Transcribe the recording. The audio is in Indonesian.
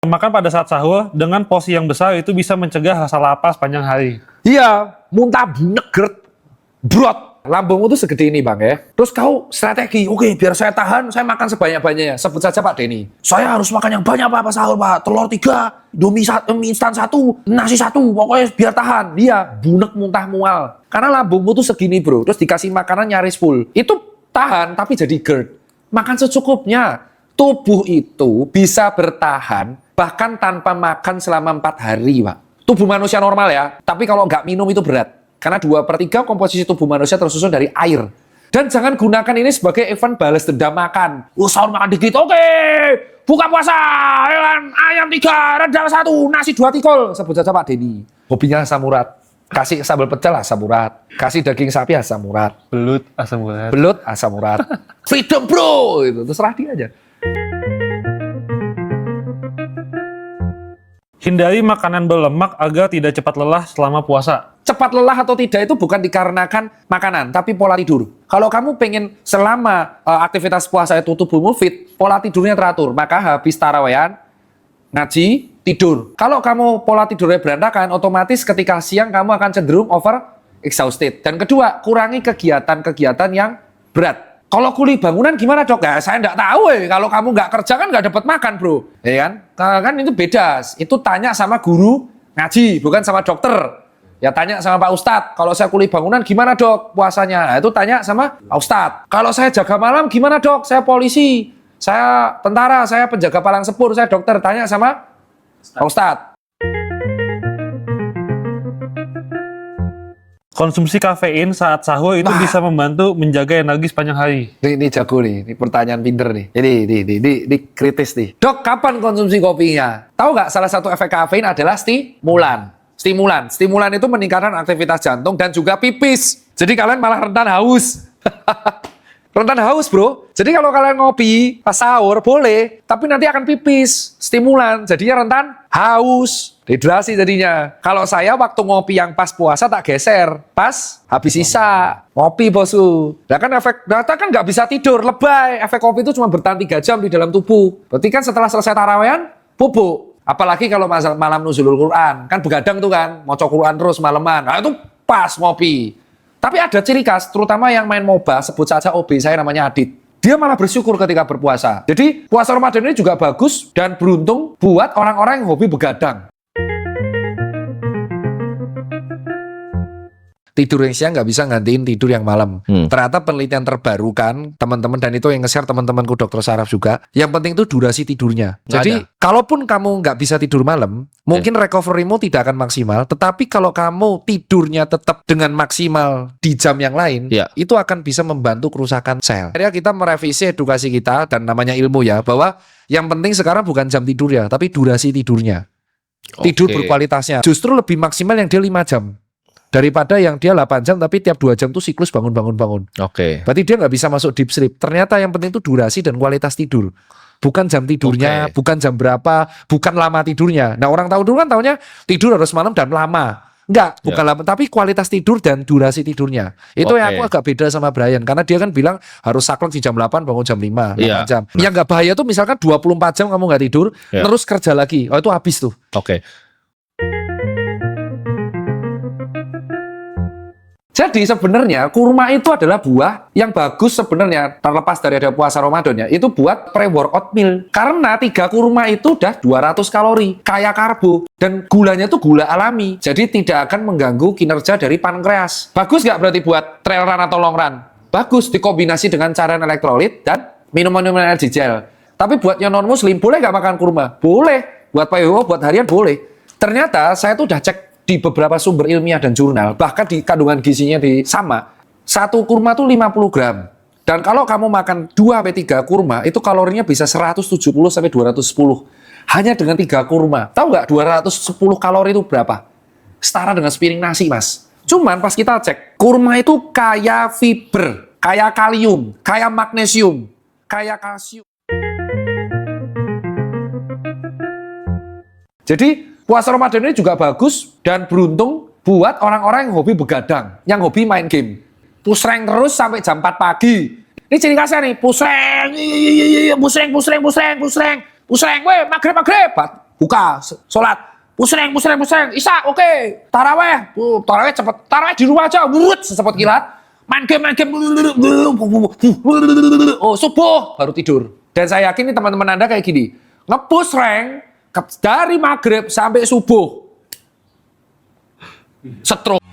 Makan pada saat sahur dengan porsi yang besar itu bisa mencegah rasa lapar sepanjang hari. Iya, muntah bunegert, brot. Lambungmu tuh segede ini bang ya. Terus kau strategi, oke biar saya tahan, saya makan sebanyak-banyaknya. Sebut saja Pak Denny. Saya harus makan yang banyak Pak sahur Pak. Telur 3, mie instan 1, nasi 1. Pokoknya biar tahan. Dia bunek muntah mual. Karena lambungmu tuh segini bro. Terus dikasih makanan nyaris full. Itu tahan tapi jadi GERD. Makan secukupnya. Tubuh itu bisa bertahan bahkan tanpa makan selama 4 hari Pak. Tubuh manusia normal ya. Tapi kalau nggak minum itu berat. Karena 2/3 komposisi tubuh manusia tersusun dari air. Dan jangan gunakan ini sebagai event balas dendam makan. Sahur makan dikit, oke. Buka puasa, ayam 3, rendang 1, nasi 2 tikul. Sebut saja Pak Denny. Hobinya asam urat. Kasih sambal pecel asam urat. Kasih daging sapi asam urat. Belut asam urat. Belut asam urat. Freedom bro. Itu terserah dia aja. Hindari makanan berlemak agar tidak cepat lelah selama puasa. Cepat lelah atau tidak itu bukan dikarenakan makanan, tapi pola tidur. Kalau kamu pengen selama aktivitas puasa itu tubuhmu fit, pola tidurnya teratur, maka habis tarawehan, ngaji, tidur. Kalau kamu pola tidurnya berantakan, otomatis ketika siang kamu akan cenderung over exhausted. Dan kedua, kurangi kegiatan-kegiatan yang berat. Kalau kuli bangunan gimana dok? Ya, saya nggak tahu kalau kamu nggak kerja kan nggak dapat makan bro. Ya kan? Kan itu beda. Itu tanya sama guru ngaji, bukan sama dokter. Ya tanya sama Pak Ustadz, kalau saya kuli bangunan gimana dok puasanya? Nah, itu tanya sama Pak Ustadz. Kalau saya jaga malam gimana dok? Saya polisi, saya tentara, saya penjaga palang sepur, saya dokter. Tanya sama Pak Ustadz. Konsumsi kafein saat sahur itu bisa membantu menjaga energi sepanjang hari. Ini jago nih, ini pertanyaan pinter nih. Ini kritis nih. Dok, kapan konsumsi kopinya? Tahu nggak salah satu efek kafein adalah stimulan. Stimulan itu meningkatkan aktivitas jantung dan juga pipis. Jadi kalian malah rentan haus. Rentan haus bro. Jadi kalau kalian ngopi pas sahur boleh, tapi nanti akan pipis. Stimulan, jadinya rentan haus. Dehidrasi jadinya. Kalau saya waktu ngopi yang pas puasa tak geser. Pas habis sisa. Ngopi bosu. Nah kan kan nggak bisa tidur, lebay. Efek kopi itu cuma bertahan 3 jam di dalam tubuh. Berarti kan setelah selesai tarawehan, bubuk. Apalagi kalau malam nuzulul Quran. Kan begadang tuh kan. Maca Quran terus maleman. Nah itu pas ngopi. Tapi ada ciri khas, terutama yang main MOBA, sebut saja OB saya namanya Adit. Dia malah bersyukur ketika berpuasa. Jadi puasa Ramadan ini juga bagus dan beruntung buat orang-orang yang hobi begadang. Tidur yang siang nggak bisa gantiin tidur yang malam. Ternyata penelitian terbaru kan, teman-teman, dan itu yang nge-share teman-temanku dokter saraf juga. Yang penting itu durasi tidurnya. Jadi, kalaupun kamu nggak bisa tidur malam, mungkin recovery-mu tidak akan maksimal. Tetapi kalau kamu tidurnya tetap dengan maksimal di jam yang lain, itu akan bisa membantu kerusakan sel. Akhirnya kita merevisi edukasi kita, dan namanya ilmu ya, bahwa yang penting sekarang bukan jam tidur ya, tapi durasi tidurnya. Tidur berkualitasnya. Justru lebih maksimal yang dia 5 jam. Daripada yang dia 8 jam tapi tiap 2 jam tuh siklus bangun. Berarti dia nggak bisa masuk deep sleep. Ternyata yang penting itu durasi dan kualitas tidur. Bukan jam tidurnya, bukan jam berapa, bukan lama tidurnya. Nah orang tahu dulu kan taunya tidur harus malam dan lama. Enggak, bukan lama, tapi kualitas tidur dan durasi tidurnya. Itu yang aku agak beda sama Brian. Karena dia kan bilang harus saklek di jam 8, bangun jam 5, 8 jam. Yang nggak bahaya tuh misalkan 24 jam kamu nggak tidur, terus kerja lagi. Oh itu habis tuh. Jadi sebenarnya kurma itu adalah buah yang bagus sebenarnya, terlepas dari ada puasa Ramadan ya, itu buat pre-workout meal. Karena 3 kurma itu udah 200 kalori, kaya karbo, dan gulanya itu gula alami. Jadi tidak akan mengganggu kinerja dari pankreas. Bagus nggak berarti buat trail run atau long run? Bagus, dikombinasi dengan cairan elektrolit dan minuman-minuman energi gel. Tapi buat yang non-muslim, boleh nggak makan kurma? Boleh. Buat PWO, buat harian boleh. Ternyata saya tuh udah cek di beberapa sumber ilmiah dan jurnal, bahkan di kandungan gizinya sama. 1 kurma tuh 50 gram. Dan kalau kamu makan 2-3 kurma, itu kalorinya bisa 170-210. Hanya dengan 3 kurma. Tahu nggak 210 kalori itu berapa? Setara dengan sepiring nasi, Mas. Cuman pas kita cek, kurma itu kaya fiber, kaya kalium, kaya magnesium, kaya kalsium. Jadi puasa Ramadan ini juga bagus dan beruntung buat orang-orang yang hobi begadang, yang hobi main game. Pusreng terus sampai jam 4 pagi. Ini ciri khasnya nih, pusreng, weh, maghrib. buka, sholat, musreng, Isya, oke, taraweh cepet, taraweh di rumah aja, secepat kilat, main game, oh subuh baru tidur. Dan saya yakin nih teman-teman Anda kayak gini, nge-push rank dari maghrib sampai subuh, stroke.